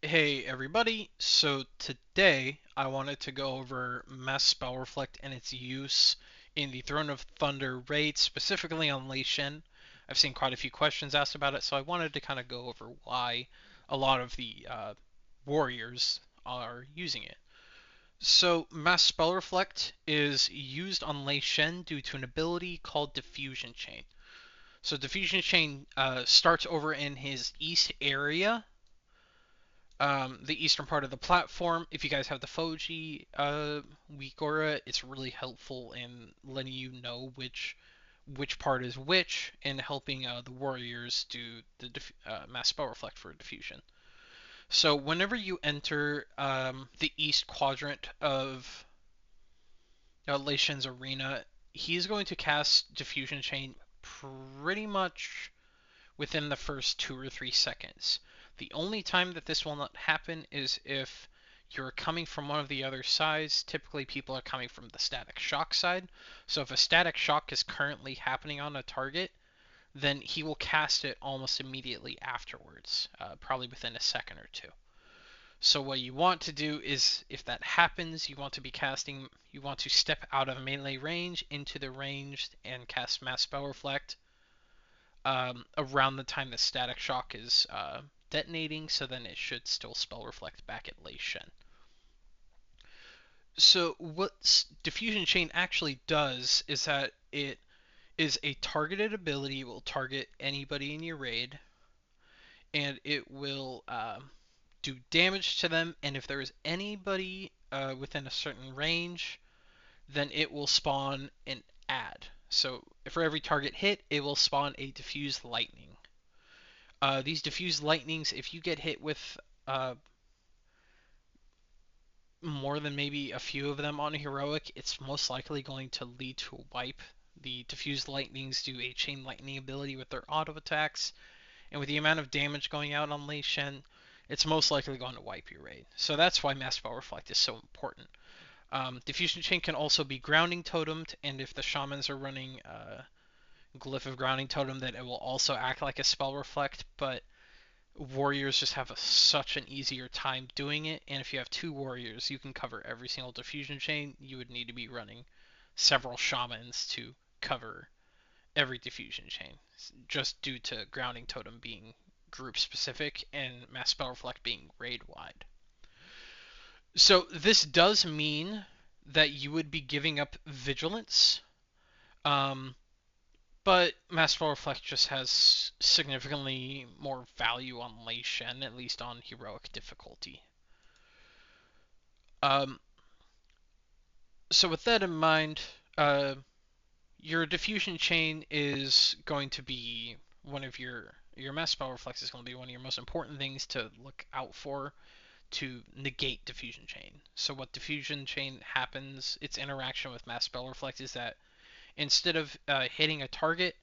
Hey everybody, so today I wanted to go over Mass Spell Reflect and its use in the Throne of Thunder raid, specifically on Lei Shen. I've seen quite a few questions asked about it, so I wanted to kind of go over why a lot of the warriors are using it. So Mass Spell Reflect is used on Lei Shen due to an ability called Diffusion Chain. So Diffusion Chain starts over in his east area, the eastern part of the platform. If you guys have the Foji weak aura, it's really helpful in letting you know which part is which and helping the warriors do the mass spell reflect for diffusion. So whenever you enter the east quadrant of Lei Shen's arena, he's going to cast diffusion chain pretty much within the first 2 or 3 seconds. The only time that this will not happen is if you're coming from one of the other sides. Typically, people are coming from the static shock side. So if a static shock is currently happening on a target, then he will cast it almost immediately afterwards, probably within a second or two. So what you want to do is, if that happens, you want to step out of melee range into the ranged and cast Mass Spell Reflect around the time the static shock is detonating, so then it should still spell reflect back at Lei Shen. So what Diffusion Chain actually does is that it is a targeted ability. It will target anybody in your raid, and it will do damage to them. And if there is anybody within a certain range, then it will spawn an add. So for every target hit, it will spawn a diffused lightning. These diffused lightnings, if you get hit with more than maybe a few of them on a heroic, it's most likely going to lead to a wipe. The diffused lightnings do a chain lightning ability with their auto attacks, and with the amount of damage going out on Lei Shen, it's most likely going to wipe your raid. So that's why Mass Spell Reflect is so important. Diffusion Chain can also be grounding totemed, and if the shamans are running Glyph of Grounding Totem, that it will also act like a Spell Reflect, but warriors just have such an easier time doing it, and if you have two warriors, you can cover every single diffusion chain. You would need to be running several shamans to cover every diffusion chain, just due to grounding totem being group specific and mass spell reflect being raid wide. So this does mean that you would be giving up vigilance, um, but Mass Spell Reflect just has significantly more value on Lei Shen, at least on heroic difficulty. Um, so with that in mind, your diffusion chain is going to be one of your Mass Spell Reflex is going to be one of your most important things to look out for to negate diffusion chain. So what diffusion chain happens, its interaction with Mass Spell Reflect is that instead of hitting a target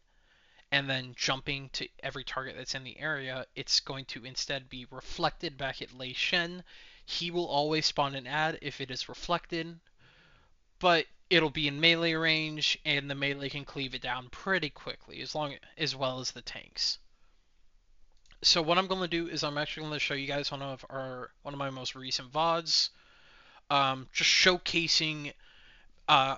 and then jumping to every target that's in the area, it's going to instead be reflected back at Lei Shen. He will always spawn an ad if it is reflected, but it'll be in melee range, and the melee can cleave it down pretty quickly, as well as the tanks. So what I'm going to do is I'm actually going to show you guys one of my most recent VODs, just showcasing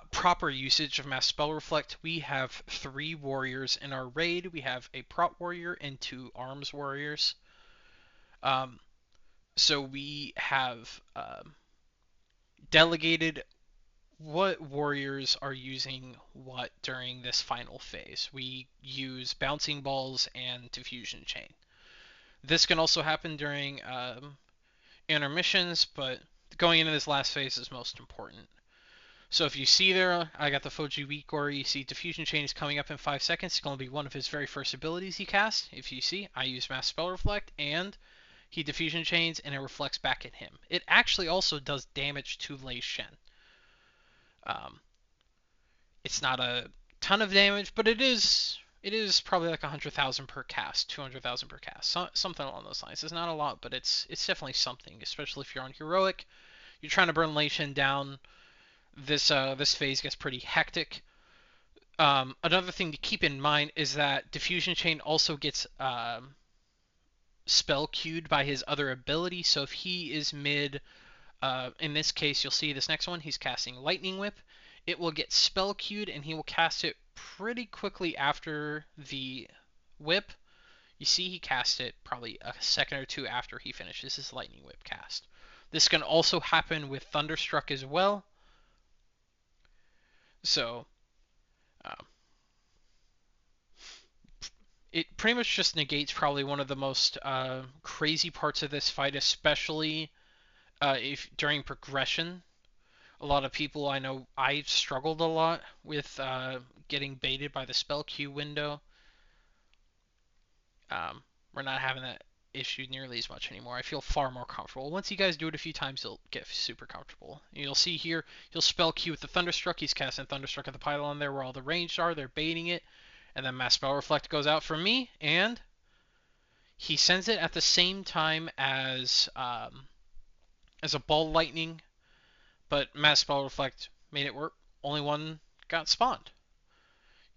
proper usage of Mass Spell Reflect. We have 3 warriors in our raid. We have a prot warrior and 2 arms warriors. Um, so we have delegated what warriors are using what during this final phase. We use bouncing balls and diffusion chain. This can also happen during intermissions, but going into this last phase is most important. So if you see there, I got the Foji weak aura. You see Diffusion Chain is coming up in 5 seconds. It's going to be one of his very first abilities he casts. If you see, I use Mass Spell Reflect, and he Diffusion Chains, and it reflects back at him. It actually also does damage to Lei Shen. It's not a ton of damage, but it is probably like 100,000 per cast, 200,000 per cast, something along those lines. It's not a lot, but it's definitely something, especially if you're on heroic. You're trying to burn Lei Shen down. This phase gets pretty hectic. Another thing to keep in mind is that Diffusion Chain also gets spell queued by his other ability. So if he is mid, in this case, you'll see this next one, he's casting Lightning Whip. It will get spell queued and he will cast it pretty quickly after the whip. You see he cast it probably a second or two after he finishes his Lightning Whip cast. This can also happen with Thunderstruck as well. So um, it pretty much just negates probably one of the most crazy parts of this fight, especially if during progression. A lot of people I know I've struggled a lot with getting baited by the spell queue window. We're not having that issue nearly as much anymore. I feel far more comfortable. Once you guys do it a few times, you'll get super comfortable. You'll see here, you'll spell queue with the Thunderstruck. He's casting Thunderstruck at the pylon there where all the ranged are. They're baiting it. And then Mass Spell Reflect goes out for me, and he sends it at the same time as a Ball Lightning, but Mass Spell Reflect made it work. Only one got spawned.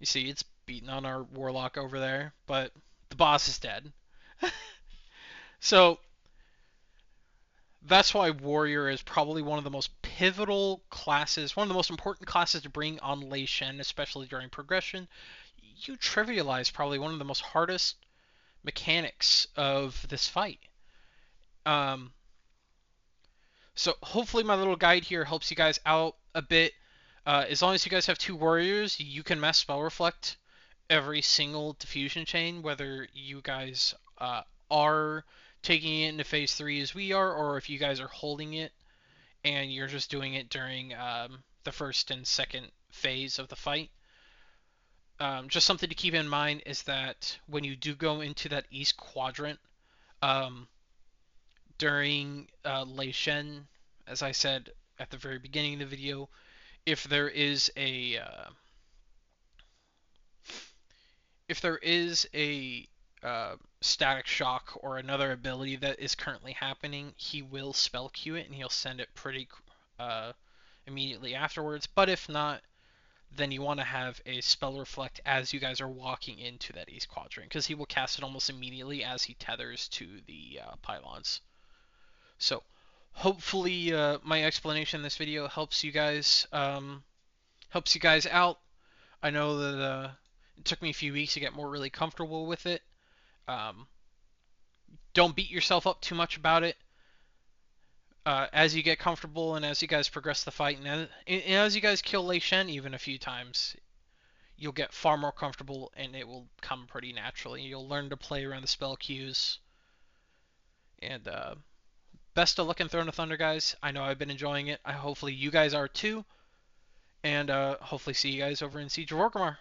You see, it's beating on our Warlock over there, but the boss is dead. So that's why Warrior is probably one of the most pivotal classes, one of the most important classes to bring on Lei Shen, especially during progression. You trivialize probably one of the most hardest mechanics of this fight. Um, so hopefully my little guide here helps you guys out a bit. As long as you guys have two warriors, you can mass spell reflect every single diffusion chain, whether you guys are taking it into phase 3 as we are, or if you guys are holding it and you're just doing it during the first and second phase of the fight. Just something to keep in mind is that when you do go into that east quadrant um, during Lei Shen, as I said at the very beginning of the video, if there is a static shock or another ability that is currently happening, he will spell queue it and he'll send it pretty immediately afterwards. But if not, then you want to have a spell reflect as you guys are walking into that east quadrant, because he will cast it almost immediately as he tethers to the pylons. So hopefully my explanation in this video helps you guys out. I know that it took me a few weeks to get more really comfortable with it. Um, don't beat yourself up too much about it. As you get comfortable and as you guys progress the fight, and as you guys kill Lei Shen even a few times, you'll get far more comfortable and it will come pretty naturally. You'll learn to play around the spell queues. And best of luck in Throne of Thunder, guys. I know I've been enjoying it. Hopefully you guys are too. And hopefully see you guys over in Siege of Orgrimmar.